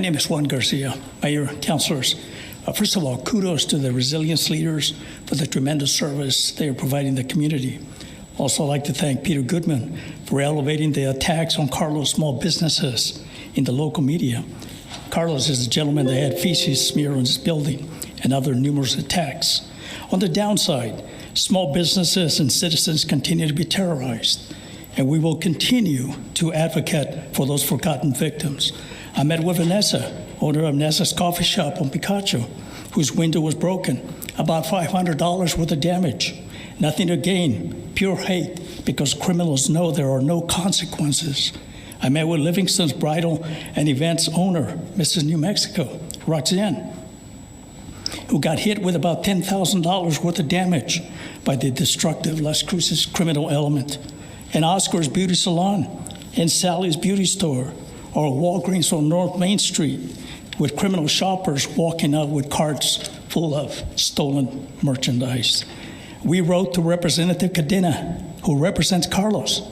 My name is Juan Garcia. Mayor, councilors, first of all, kudos to the resilience leaders for the tremendous service they are providing the community. Also, I'd like to thank Peter Goodman for elevating the attacks on Carlos' small businesses in the local media. Carlos is the gentleman that had feces smeared on his building and other numerous attacks. On the downside, small businesses and citizens continue to be terrorized, and we will continue to advocate for those forgotten victims. I met with Vanessa, owner of Nessa's Coffee Shop on Picacho, whose window was broken, about $500 worth of damage. Nothing to gain, pure hate, because criminals know there are no consequences. I met with Livingston's Bridal and Events owner, Mrs. New Mexico, Roxanne, who got hit with about $10,000 worth of damage by the destructive Las Cruces criminal element, and Oscar's Beauty Salon, and Sally's Beauty Store, or Walgreens on North Main Street, with criminal shoppers walking out with carts full of stolen merchandise. We wrote to Representative Cadena, who represents Carlos,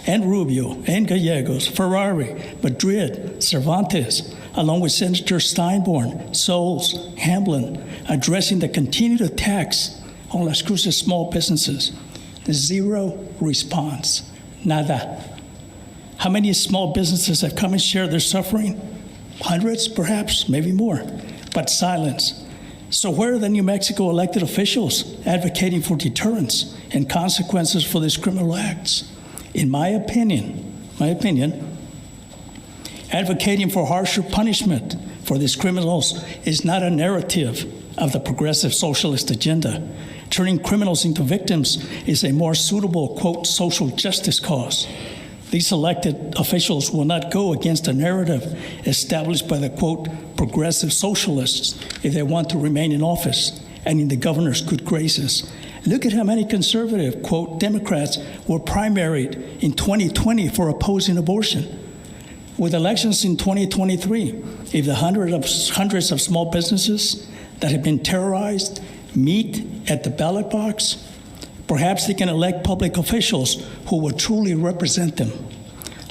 and Rubio, and Gallegos, Ferrari, Madrid, Cervantes, along with Senator Steinborn, Souls, Hamblin, addressing the continued attacks on Las Cruces small businesses. Zero response, nada. How many small businesses have come and shared their suffering? Hundreds, perhaps, maybe more, but silence. So where are the New Mexico elected officials advocating for deterrence and consequences for these criminal acts? In my opinion, advocating for harsher punishment for these criminals is not a narrative of the progressive socialist agenda. Turning criminals into victims is a more suitable, quote, social justice cause. These elected officials will not go against a narrative established by the, quote, progressive socialists if they want to remain in office and in the governor's good graces. Look at how many conservative, quote, Democrats were primaried in 2020 for opposing abortion. With elections in 2023, if the hundreds of small businesses that have been terrorized meet at the ballot box, perhaps they can elect public officials who will truly represent them.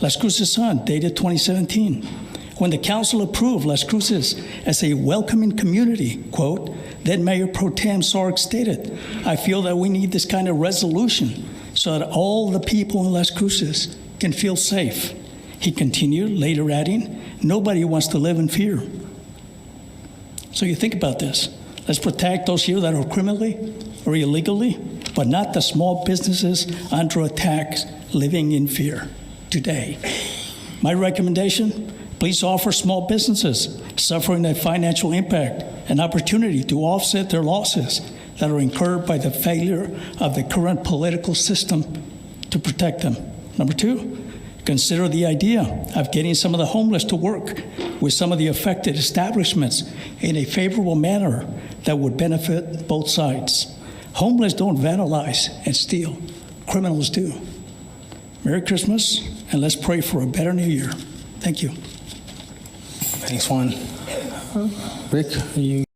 Las Cruces Sun, dated 2017. When the council approved Las Cruces as a welcoming community, quote, then Mayor Pro Tem Sark stated, I feel that we need this kind of resolution so that all the people in Las Cruces can feel safe. He continued, later adding, nobody wants to live in fear. So you think about this. Let's protect those here that are criminally or illegally, but not the small businesses under attack living in fear today. My recommendation, please offer small businesses suffering a financial impact an opportunity to offset their losses that are incurred by the failure of the current political system to protect them. Number two, consider the idea of getting some of the homeless to work with some of the affected establishments in a favorable manner that would benefit both sides. Homeless don't vandalize and steal. Criminals do. Merry Christmas, and let's pray for a better new year. Thank you. Thanks, Juan. Rick, are you?